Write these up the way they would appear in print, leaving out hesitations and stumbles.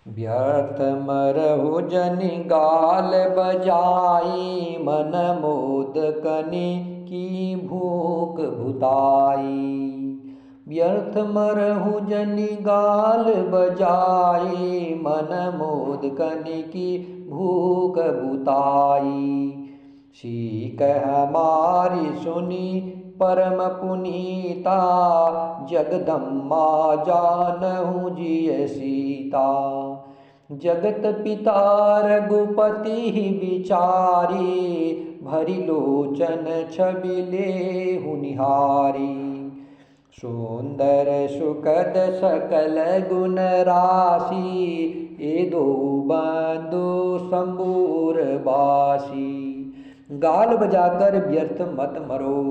व्यर्थ मरहु जनि गाल बजाई, मन मोद कनि की भूख भुताई। व्यर्थ मरहु जनि गाल बजाई, मन मोद कनि की भूख भुताई। सीक हमारी सुनी परम पुनीता, जगदम्बा जानहु जिय सीता। जगत पिता रघुपति बिचारी, भरी लोचन छवि लेहु निहारी। सुंदर सुखद सकल गुण राशि, ए दो बंधु संबूर बासी। गाल बजाकर व्यर्थ मत मरो,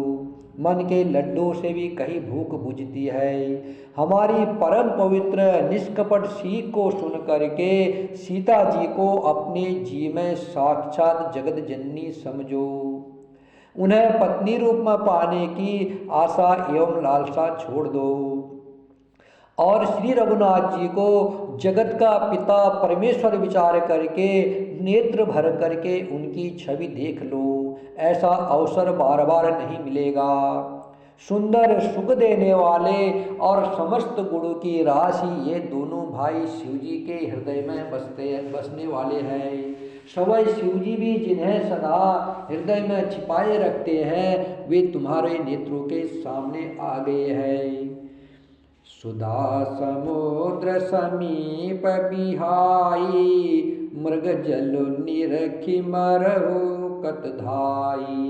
मन के लड्डू से भी कहीं भूख बुझती है। हमारी परम पवित्र निष्कपट सीख को सुन करके सीता जी को अपने जी में साक्षात जगत जननी समझो। उन्हें पत्नी रूप में पाने की आशा एवं लालसा छोड़ दो और श्री रघुनाथ जी को जगत का पिता परमेश्वर विचार करके नेत्र भर करके उनकी छवि देख लो। ऐसा अवसर बार बार नहीं मिलेगा। सुंदर सुख देने वाले और समस्त गुणों की राशि ये दोनों भाई शिव जी के हृदय में बसने वाले हैं। सवै शिव जी भी जिन्हें सदा हृदय में छिपाए रखते हैं, वे तुम्हारे नेत्रों के सामने आ गए हैं। सुधा समुद्र समीप बिहाई, मृग जल निरखी मरहु कत धाई।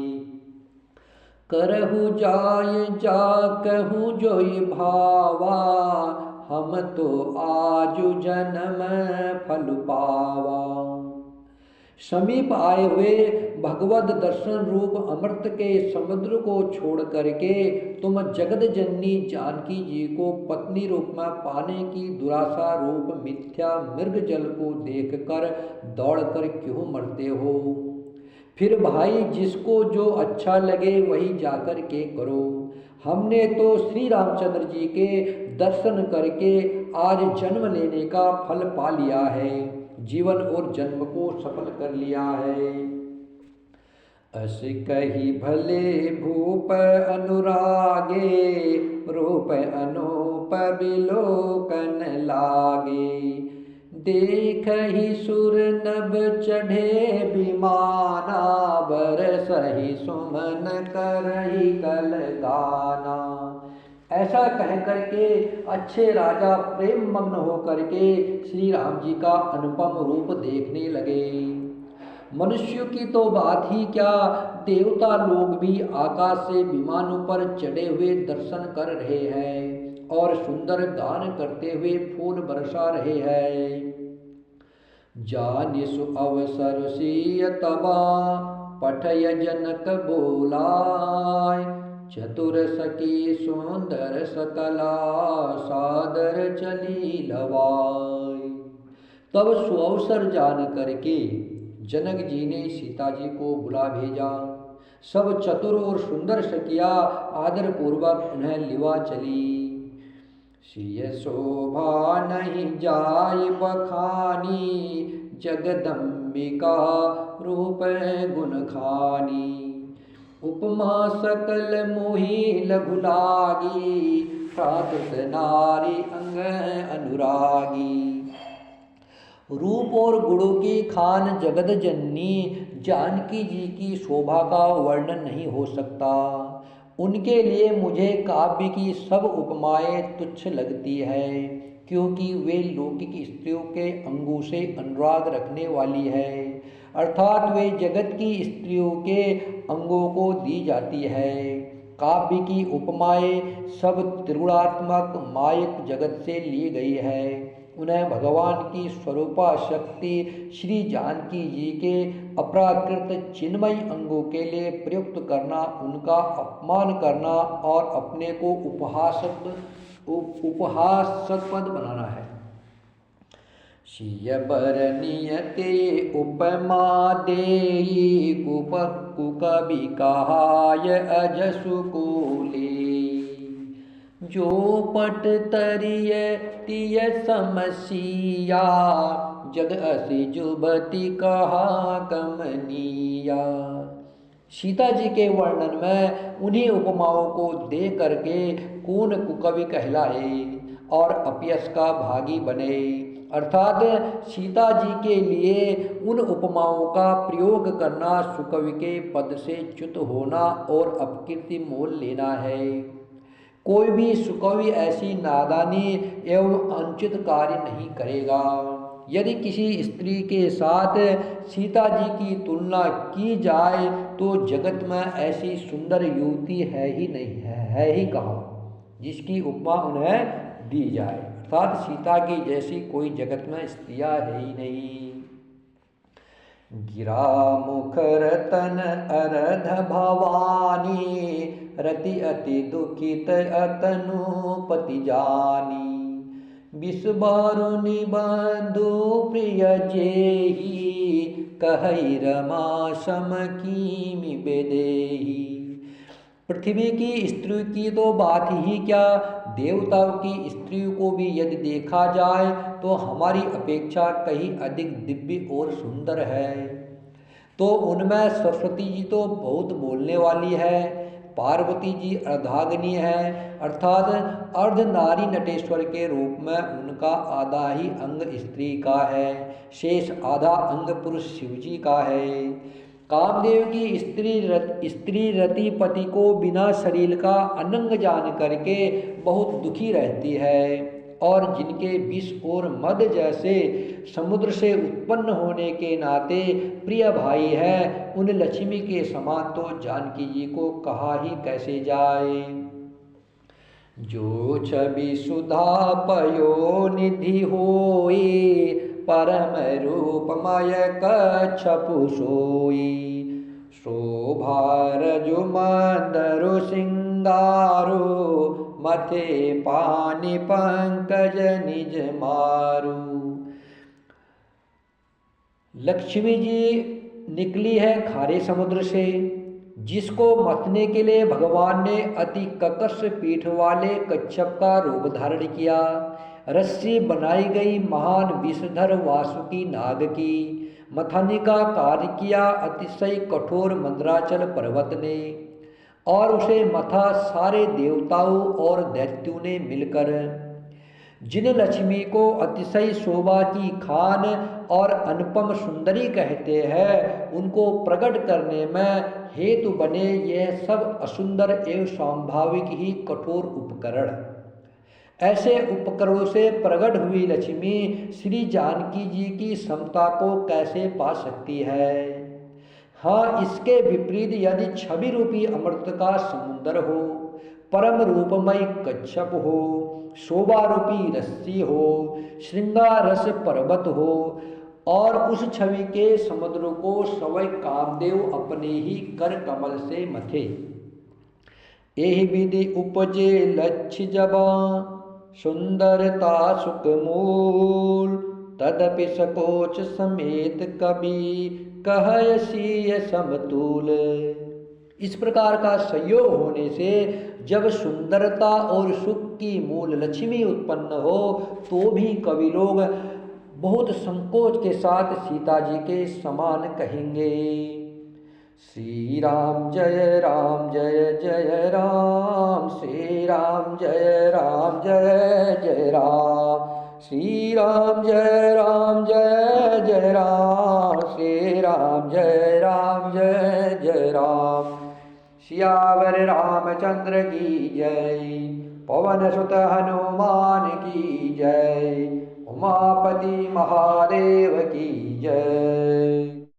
करहु जाय जा कहूँ जोई भावा, हम तो आजु जन्म फल पावा। समीप आए हुए भगवत दर्शन रूप अमृत के समुद्र को छोड़ करके तुम जगत जननी जानकी जी को पत्नी रूप में पाने की दुराशा रूप मिथ्या मृग जल को देखकर दौड़कर क्यों मरते हो? फिर भाई जिसको जो अच्छा लगे वही जाकर के करो। हमने तो श्री रामचंद्र जी के दर्शन करके आज जन्म लेने का फल पा लिया है, जीवन और जन्म को सफल कर लिया है। अस कही भले भूप अनुरागे, रूप अनूप बिलोकन लागे। देख ही सुर नभ चढ़े विमाना, बरसहि सुमन करहि कल गाना। ऐसा कह करके अच्छे राजा प्रेम मग्न हो करके श्री राम जी का अनुपम रूप देखने लगे। मनुष्यों की तो बात ही क्या, देवता लोग भी आकाश से विमानों पर चढ़े हुए दर्शन कर रहे हैं और सुंदर गान करते हुए फूल बरसा रहे हैं। जानिसु अवसर सिय तबा, पठय जनक बोलाय। चतुर सखी सुंदर सकला, सादर चली लवाय। तब सुअवसर जान करके जनक जी ने सीता जी को बुला भेजा। सब चतुर और सुंदर सखिया आदर पूर्वक उन्हें लिवा चली। सिय शोभा नहीं जाय बखानी, जगदम्बिका रूप गुण खानी। उपमा सकल मोहि लघु लागी, प्राकृत नारी अंग अनुरागी। रूप और गुणों की खान जगत जननी जानकी जी की शोभा का वर्णन नहीं हो सकता। उनके लिए मुझे काव्य की सब उपमाएं तुच्छ लगती है, क्योंकि वे लौकिक स्त्रियों के अंगों से अनुराग रखने वाली है, अर्थात वे जगत की स्त्रियों के अंगों को दी जाती है। काव्य की उपमाएं सब त्रिगुणात्मक मायक जगत से ली गई है। उन्हें भगवान की स्वरूपा शक्ति श्री जानकी जी के अपराकृत चिन्मय अंगों के लिए प्रयुक्त करना, उनका अपमान करना और अपने को उपहासास्पद बनाना है। सिय बरनियते उपमा देई, कुकवि कहाय अजसु को ले। जो पट तरिय तिय समसिया, जग असि जुबति कहा कमनिया। सीता जी के वर्णन में उन्हीं उपमाओं को दे करके कौन कुकवि कहलाए और अपयश का भागी बने। अर्थात सीता जी के लिए उन उपमाओं का प्रयोग करना सुकवि के पद से च्युत होना और अपकीर्ति मोल लेना है। कोई भी सुकवि ऐसी नादानी एवं अनुचित कार्य नहीं करेगा। यदि किसी स्त्री के साथ सीता जी की तुलना की जाए तो जगत में ऐसी सुंदर युवती है ही नहीं, है ही कहाँ जिसकी उपमा उन्हें दी जाए। अर्थात सीता की जैसी कोई जगत में स्त्रियां है ही नहीं। गिरा मुख रतन अरध भवानी, रति अति दुखित अतनु पति जानी। विष बारुनि बंधु प्रिय जेहि, कहई रमा सम कीमि बेदेहि। पृथ्वी की स्त्री की तो बात ही क्या, देवताओं की स्त्रियों को भी यदि देखा जाए तो हमारी अपेक्षा कहीं अधिक दिव्य और सुंदर है। तो उनमें सरस्वती जी तो बहुत बोलने वाली है, पार्वती जी अर्धांगिनी है, अर्थात अर्ध नारी नटेश्वर के रूप में उनका आधा ही अंग स्त्री का है, शेष आधा अंग पुरुष शिव जी का है। कामदेव की स्त्री रति पति को बिना शरीर का अनंग जान करके बहुत दुखी रहती है, और जिनके विष और मद जैसे समुद्र से उत्पन्न होने के नाते प्रिय भाई है, उन लक्ष्मी के समान तो जानकी जी को कहा ही कैसे जाए। जो छवि सुधा पयो निधि होई, परम रूपमय कच्छपु सोई। शोभा रजु मंदरु सिंगारो, मथे पानी पंकज निज मारू। लक्ष्मी जी निकली है खारे समुद्र से, जिसको मथने के लिए भगवान ने अति ककश पीठ वाले कच्छप का रूप धारण किया। रस्सी बनाई गई महान विषधर वासुकी नाग की, मथाने का कार्य किया अतिशय कठोर मंदराचल पर्वत ने, और उसे मथा सारे देवताओं और दैत्यों ने मिलकर। जिन लक्ष्मी को अतिशय शोभा की खान और अनुपम सुंदरी कहते हैं, उनको प्रकट करने में हेतु बने यह सब असुंदर एवं स्वाभाविक ही कठोर उपकरण। ऐसे उपकरणों से प्रकट हुई लक्ष्मी श्री जानकी जी की समता को कैसे पा सकती है। हाँ, इसके विपरीत यदि छवि रूपी अमृत का समुद्र हो, परम रूपमय कच्छप हो, शोभा रूपी रस्सी हो, श्रृंगार रस पर्वत हो, और उस छवि के समुद्र को स्वयं कामदेव अपने ही कर कमल से मथे। एहि विधि उपजे लक्ष्य जबा, सुंदरता सुख मूल। तदपि सकोच समेत कवि, कहयसीय समतूल। इस प्रकार का संयोग होने से जब सुंदरता और सुख की मूल लक्ष्मी उत्पन्न हो, तो भी कवि लोग बहुत संकोच के साथ सीता जी के समान कहेंगे। श्री राम जय जय राम, श्री राम जय जय राम, श्री राम जय जय राम, श्री राम जय जय राम। सियावर रामचंद्र की जय, पवन सुत हनुमान की जय, उमापति महादेव की जय।